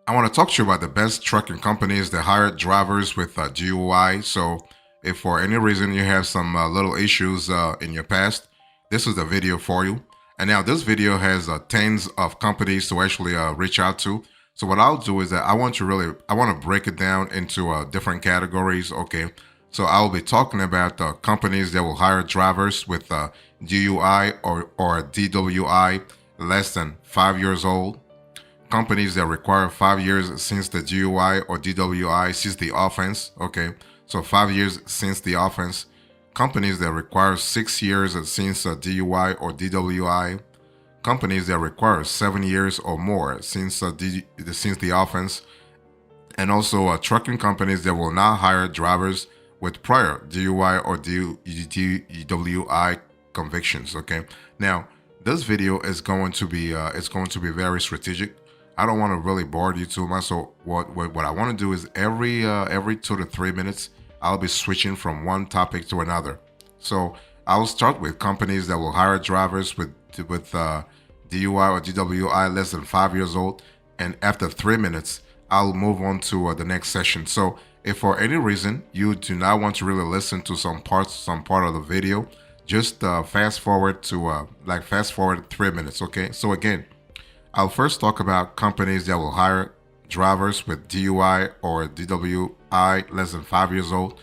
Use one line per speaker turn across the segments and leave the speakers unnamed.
I want to talk to you about the best trucking companies that hire drivers with DUI. So, if for any reason you have some little issues in your past, this is the video for you. And now this video has tens of companies to actually reach out to. So what I'll do is that I want to break it down into different categories. Okay. So I'll be talking about companies that will hire drivers with DUI or DWI less than 5 years old, companies that require 5 years since the DUI or DWI since the offense. Okay, so 5 years since the offense. Companies that require 6 years since DUI or DWI. Companies that require 7 years or more since the offense, and also trucking companies that will not hire drivers with prior DUI or DWI convictions. Okay, now this video is going to be very strategic. I don't want to really bore you too much. So what I want to do is every 2 to 3 minutes I'll be switching from one topic to another. So I'll start with companies that will hire drivers with DUI or DWI less than 5 years old, and after 3 minutes I'll move on to the next session. So if for any reason you do not want to really listen to some part of the video, just fast forward to fast forward 3 minutes. Okay. So again, I'll first talk about companies that will hire drivers with DUI or DWI less than 5 years old,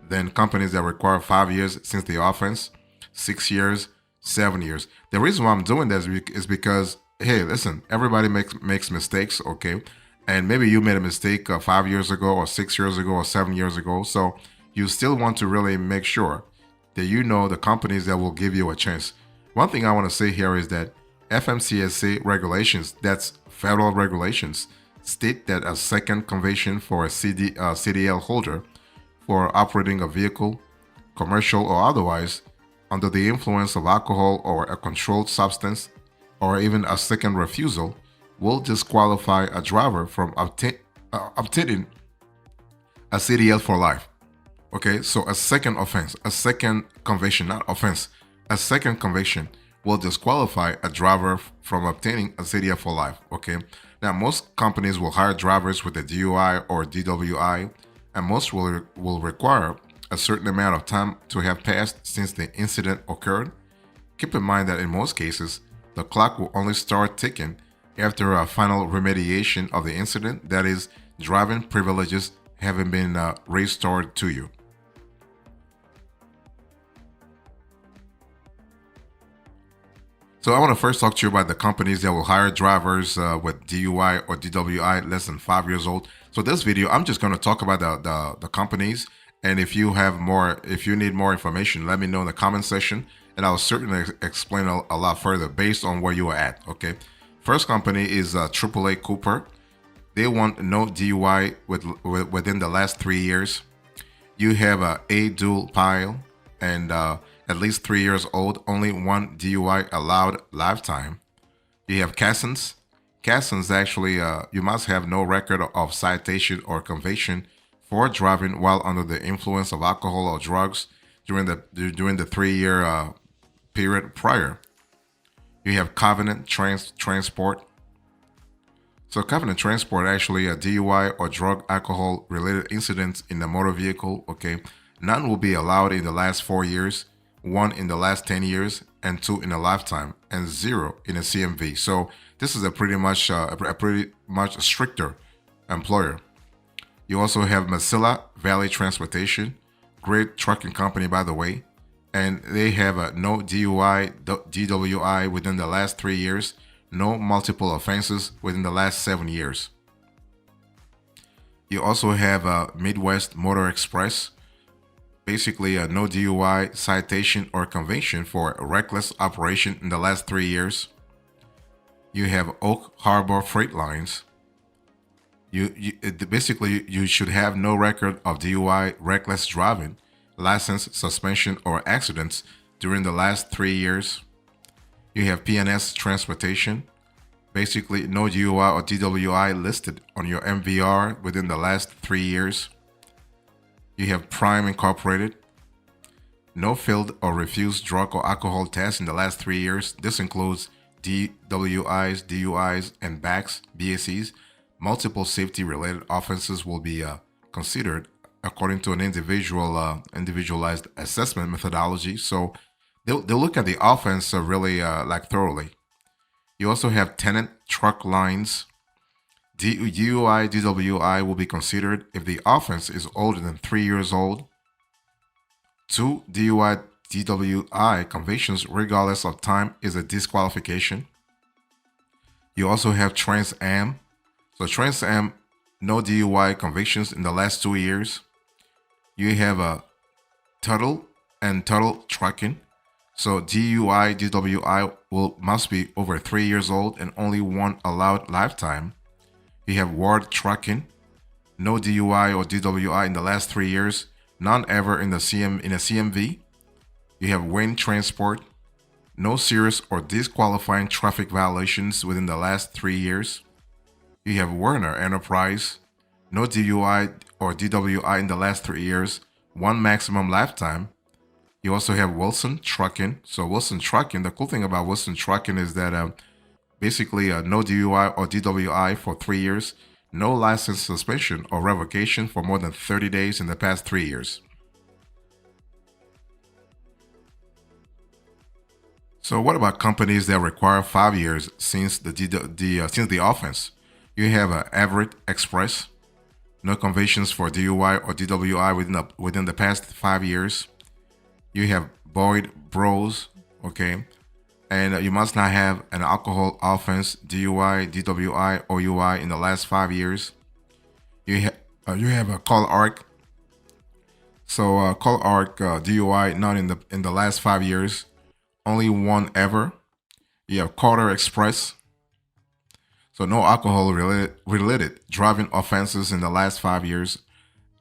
then companies that require 5 years since the offense, 6 years, 7 years. The reason why I'm doing this is because, hey, listen, everybody makes mistakes, okay? And maybe you made a mistake 5 years ago or 6 years ago or 7 years ago. So you still want to really make sure that you know the companies that will give you a chance. One thing I want to say here is that FMCSA regulations, that's federal regulations, state that a second conviction for a CDL holder for operating a vehicle, commercial or otherwise, under the influence of alcohol or a controlled substance, or even a second refusal, will disqualify a driver from obtaining a CDL for life. Okay, so a second offense, a second conviction, not offense, a second conviction will disqualify a driver from obtaining a CDL for life. Okay, now most companies will hire drivers with a DUI or DWI, and most will require a certain amount of time to have passed since the incident occurred. Keep in mind that in most cases, the clock will only start ticking after a final remediation of the incident, that is, driving privileges having been restored to you. So I want to first talk to you about the companies that will hire drivers with DUI or DWI less than 5 years old. So this video, I'm just going to talk about the companies. And if you need more information, let me know in the comment section, and I'll certainly explain a lot further based on where you are at. Okay. First company is AAA Cooper. They want no DUI within the last 3 years. You have a dual pile and at least 3 years old, only one DUI allowed lifetime. You have Cassins. Cassins actually, you must have no record of citation or conviction for driving while under the influence of alcohol or drugs during the 3 year period prior. You have Covenant Transport. So Covenant Transport, actually a DUI or drug alcohol related incidents in the motor vehicle. Okay, none will be allowed in the last 4 years, one in the last 10 years, and two in a lifetime, and zero in a CMV. So this is a pretty much stricter employer. You also have Mesilla Valley Transportation, great trucking company, by the way, and they have no DUI, DWI within the last 3 years, no multiple offenses within the last 7 years. You also have Midwest Motor Express, basically no DUI citation or conviction for reckless operation in the last 3 years. You have Oak Harbor Freight Lines. Basically you should have no record of DUI, reckless driving, license suspension, or accidents during the last 3 years. You have PNS Transportation. Basically no DUI or DWI listed on your MVR within the last 3 years. You have Prime Incorporated. No failed or refused drug or alcohol tests in the last 3 years. This includes DWIs, DUIs, and BACs, BACs. multiple safety-related offenses will be considered according to an individualized assessment methodology. So they'll look at the offense really like thoroughly. You also have tenant truck lines. DUI, DWI will be considered if the offense is older than 3 years old. 2 DUI, DWI convictions, regardless of time, is a disqualification. You also have Trans Am. So Trans Am, no DUI convictions in the last 2 years. You have a Tuttle and Tuttle Trucking. So DUI, DWI must be over 3 years old and only one allowed lifetime. You have Ward Trucking, no DUI or DWI in the last 3 years, none ever in a CMV. You have Wayne Transport, no serious or disqualifying traffic violations within the last 3 years. You have Werner Enterprise, no DUI or DWI in the last 3 years, one maximum lifetime. You also have Wilson Trucking. So Wilson Trucking, the cool thing about Wilson Trucking is that basically no DUI or DWI for 3 years, no license suspension or revocation for more than 30 days in the past 3 years. So what about companies that require 5 years since the offense? You have Everett Express, no convictions for DUI or DWI within the past 5 years. You have Boyd Bros, okay, and you must not have an alcohol offense, DUI, DWI, or UI in the last 5 years. You have a Call Arc. So Call Arc DUI not in the last 5 years, only one ever. You have Carter Express. So no alcohol related driving offenses in the last 5 years.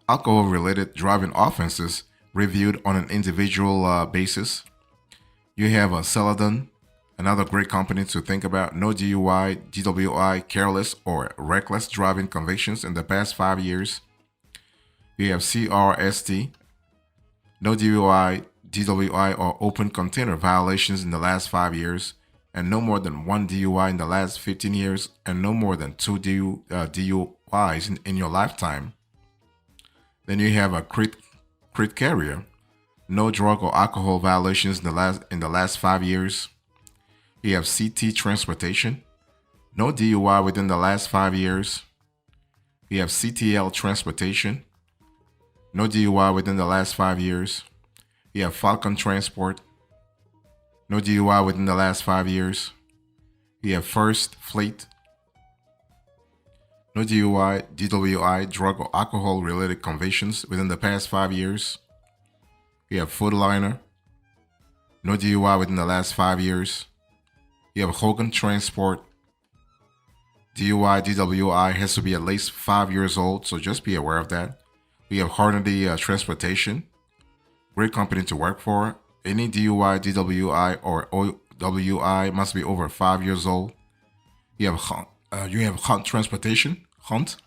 Alcohol related driving offenses reviewed on an individual basis. You have a Celadon, another great company to think about. No DUI, DWI, careless or reckless driving convictions in the past 5 years. You have CRST, no DUI, DWI or open container violations in the last 5 years, and no more than 1 DUI in the last 15 years, and no more than 2 DUIs in your lifetime. Then you have a Crit Carrier, no drug or alcohol violations in the last 5 years. You have CT Transportation, no DUI within the last 5 years. You have CTL Transportation, no DUI within the last 5 years. You have Falcon Transport, no DUI within the last 5 years. You have First Fleet, no DUI, DWI, drug or alcohol related convictions within the past 5 years. You have Foodliner, no DUI within the last 5 years. You have Hogan Transport. DUI, DWI has to be at least 5 years old, so just be aware of that. We have Harnedy Transportation, great company to work for. Any DUI, DWI, or OWI must be over 5 years old. You have Hunt Transportation, Hunt.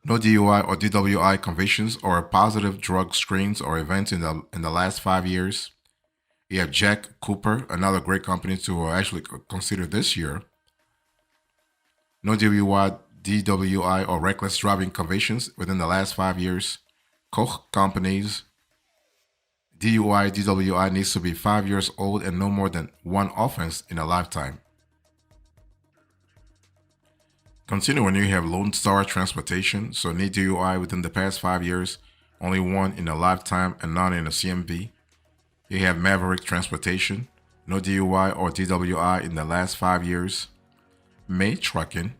No DUI or DWI convictions or positive drug screens or events in the last 5 years. You have Jack Cooper, another great company to actually consider this year. No DUI, DWI, or reckless driving convictions within the last 5 years. Koch Companies, DUI, DWI needs to be 5 years old and no more than one offense in a lifetime. Continuing, you have Lone Star Transportation, so need DUI within the past 5 years, only one in a lifetime and none in a CMV. You have Maverick Transportation, no DUI or DWI in the last 5 years. May Trucking,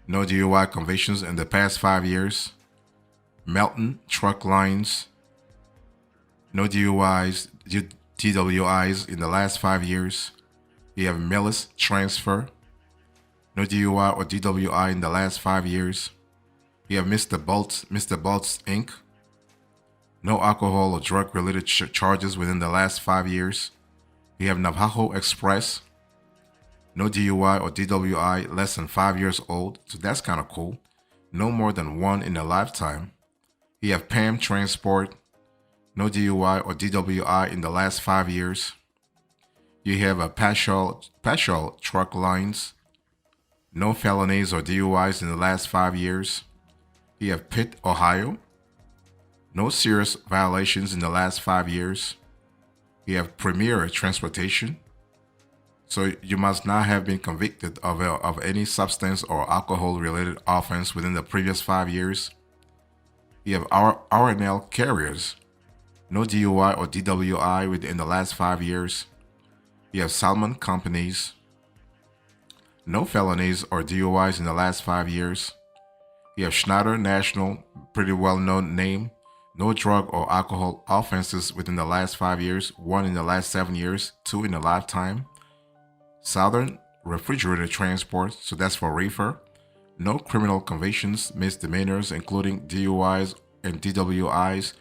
no DUI convictions in the past 5 years. Melton Truck Lines, no DUIs, DWIs in the last 5 years. You have Millis Transfer, no DUI or DWI in the last 5 years. You have Mr. Bolt's Inc., no alcohol or drug-related charges within the last 5 years. You have Navajo Express, no DUI or DWI less than 5 years old, so that's kind of cool. No more than one in a lifetime. You have Pam Transport, no DUI or DWI in the last 5 years. You have a Paschal Truck Lines, no felonies or DUIs in the last 5 years. You have Pitt, Ohio, no serious violations in the last 5 years. You have Premier Transportation, so you must not have been convicted of any substance or alcohol-related offense within the previous 5 years. You have R&L Carriers, no DUI or DWI within the last 5 years. You have Salmon Companies, no felonies or DUIs in the last 5 years. You have Schneider National, pretty well-known name, no drug or alcohol offenses within the last 5 years, 1 in the last 7 years, 2 in a lifetime. Southern Refrigerated Transport, so that's for reefer. No criminal convictions, misdemeanors, including DUIs and DWIs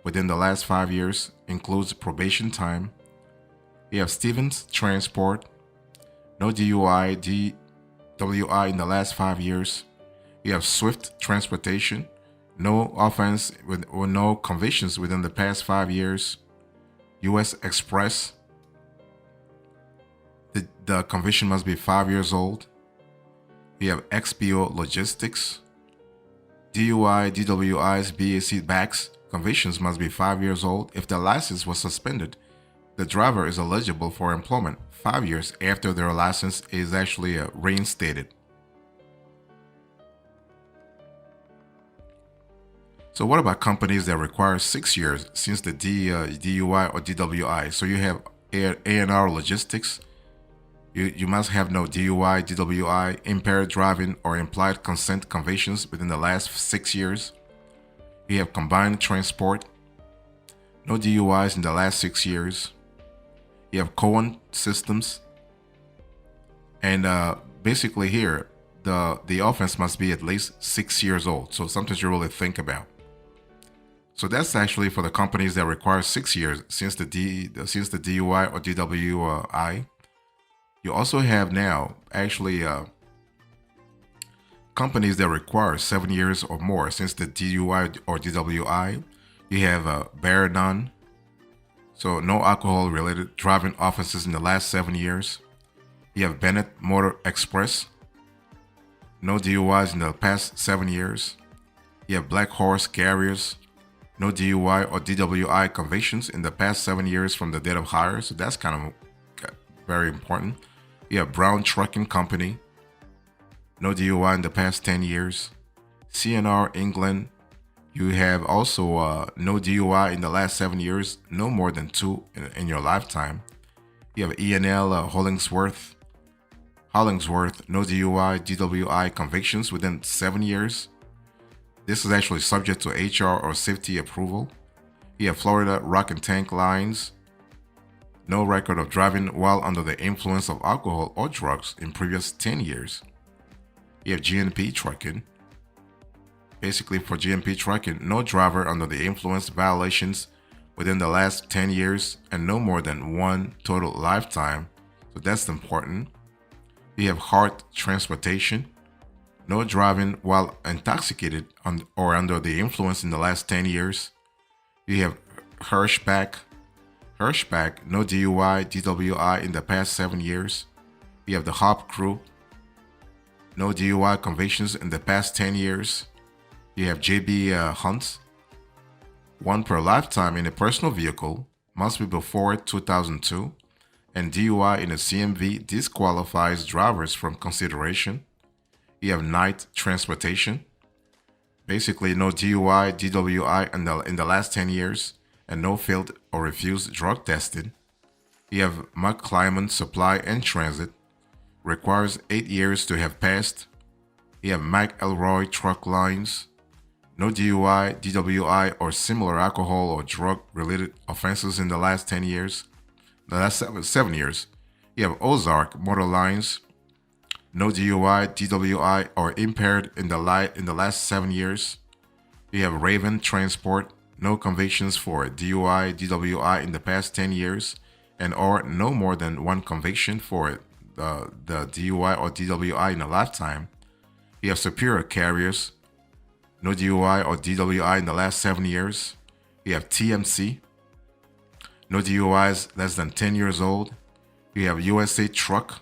within the last 5 years, includes probation time. You have Stevens Transport, no DUI, DWI in the last 5 years. You have Swift Transportation, no offense or no convictions within the past 5 years. US Express, the conviction must be 5 years old. You have XPO Logistics, DUI, DWIs, BAC backs, convictions must be 5 years old. If the license was suspended, the driver is eligible for employment 5 years after their license is actually reinstated. So what about companies that require 6 years since the DUI or DWI? So you have A&R Logistics. You must have no DUI, DWI, impaired driving, or implied consent convictions within the last 6 years. You have Combined Transport, no DUIs in the last 6 years. You have Cohen Systems, and basically here, the offense must be at least 6 years old. So something you really think about. So that's actually for the companies that require 6 years since the DUI or DWI. You also have now actually companies that require 7 years or more since the DUI or DWI. You have Bear None, so no alcohol-related driving offenses in the last 7 years. You have Bennett Motor Express, no DUIs in the past 7 years. You have Black Horse Carriers, no DUI or DWI convictions in the past 7 years from the date of hire, so that's kind of very important. You have Brown Trucking Company, no DUI in the past 10 years. CNR England, you have also no DUI in the last 7 years, no more than 2 in your lifetime. You have E&L Hollingsworth, no DUI, DWI convictions within 7 years. This is actually subject to HR or safety approval. You have Florida Rock and Tank Lines, no record of driving while under the influence of alcohol or drugs in previous 10 years. You have GNP Trucking. Basically for GNP Trucking, no driver under the influence violations within the last 10 years and no more than 1 total lifetime. So that's important. You have Hart Transportation. No driving while intoxicated or under the influence in the last 10 years. You have Hirschbach, no DUI, DWI in the past 7 years. You have the Hop Crew, no DUI convictions in the past 10 years. You have JB Hunt, 1 per lifetime in a personal vehicle, must be before 2002, and DUI in a CMV disqualifies drivers from consideration. You have Knight Transportation, basically no DUI, DWI in the last 10 years, and no failed or refused drug testing. You have McClyman Supply and Transit, requires 8 years to have passed. You have McElroy Truck Lines, no DUI, DWI, or similar alcohol or drug-related offenses in the last 10 years. The last 7 years. You have Ozark Motor Lines, no DUI, DWI, or impaired in the last 7 years. You have Raven Transport, no convictions for DUI, DWI in the past 10 years, and or no more than 1 conviction for the DUI or DWI in a lifetime. You have Superior Carriers, no DUI or DWI in the last 7 years. You have TMC, no DUIs less than 10 years old. You have USA Truck,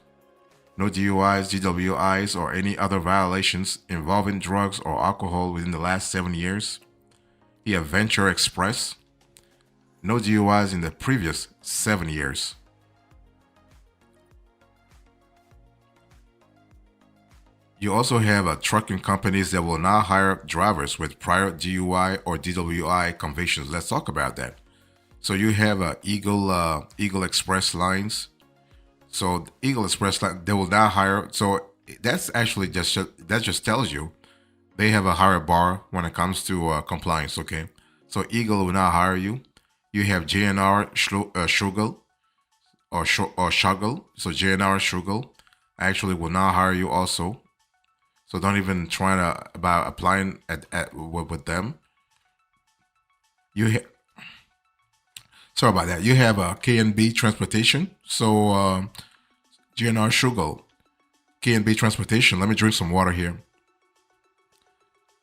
No DUIs, DWIs, or any other violations involving drugs or alcohol within the last 7 years. You have Venture Express. No DUIs in the previous 7 years. You also have trucking companies that will now hire drivers with prior DUI or DWI convictions. Let's talk about that. So you have Eagle Express lines. So Eagle Express line, they will now hire. So that's actually that just tells you they have a higher bar when it comes to compliance. Okay. So Eagle will now hire you. You have JNR Schugel or Schugel. So JNR Schugel actually will now hire you also. So don't even try to about applying with them. Sorry about that. You have K&B Transportation. So GNR Schugel, K&B Transportation. Let me drink some water here.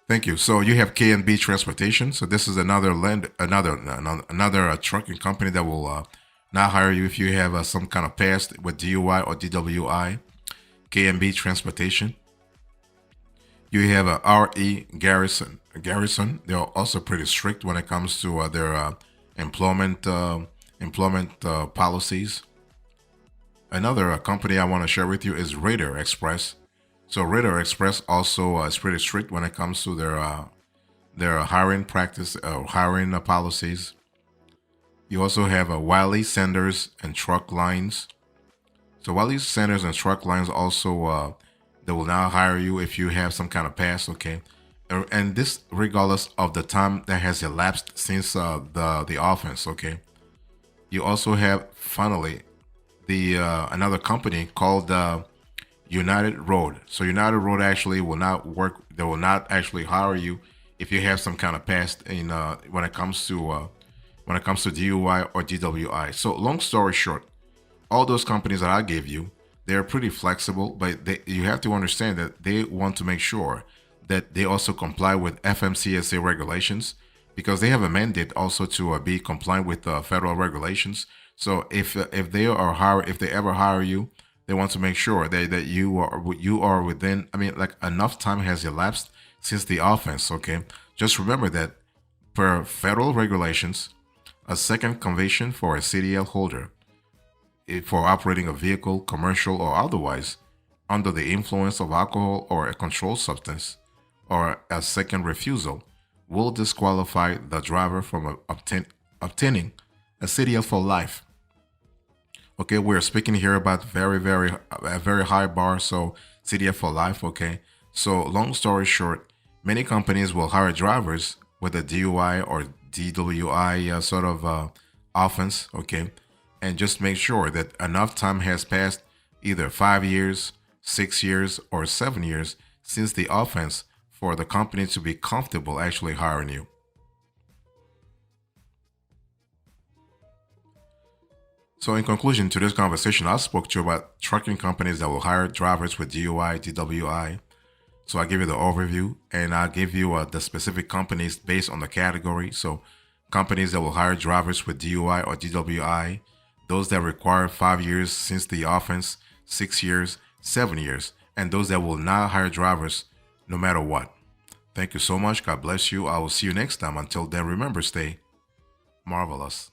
Thank you. So you have K&B Transportation. So this is another trucking company that will now hire you if you have some kind of past with DUI or DWI. K&B Transportation. You have RE Garrison. They're also pretty strict when it comes to their employment policies. Another company I want to share with you is Radar Express. So Radar Express also is pretty strict when it comes to their hiring practice, hiring policies. You also have Wiley Sanders and Truck Lines. So Wiley Sanders and Truck Lines also they will now hire you if you have some kind of past, okay? And this regardless of the time that has elapsed since the offense, okay? You also have finally the another company called United Road. So United Road actually will not work. They will not actually hire you if you have some kind of past in when it comes to DUI or DWI. So long story short, all those companies that I gave you, they're pretty flexible, but you have to understand that they want to make sure that they also comply with FMCSA regulations because they have a mandate also to be compliant with federal regulations. So if they ever hire you, they want to make sure that you are within. I mean, like enough time has elapsed since the offense. Okay, just remember that per federal regulations, a second conviction for a CDL holder for operating a vehicle, commercial or otherwise, under the influence of alcohol or a controlled substance, or a second refusal, will disqualify the driver from obtaining a CDL for life. Okay, we're speaking here about a very high bar, so CDL for life. Okay, so long story short, many companies will hire drivers with a DUI or DWI sort of offense. Okay. And just make sure that enough time has passed, either 5 years, 6 years, or 7 years since the offense for the company to be comfortable actually hiring you. So in conclusion to this conversation, I spoke to you about trucking companies that will hire drivers with DUI, DWI. So I give you the overview and I'll give you the specific companies based on the category. So companies that will hire drivers with DUI or DWI, those that require 5 years since the offense, 6 years, 7 years, and those that will not hire drivers no matter what. Thank you so much. God bless you. I will see you next time. Until then, remember, stay marvelous.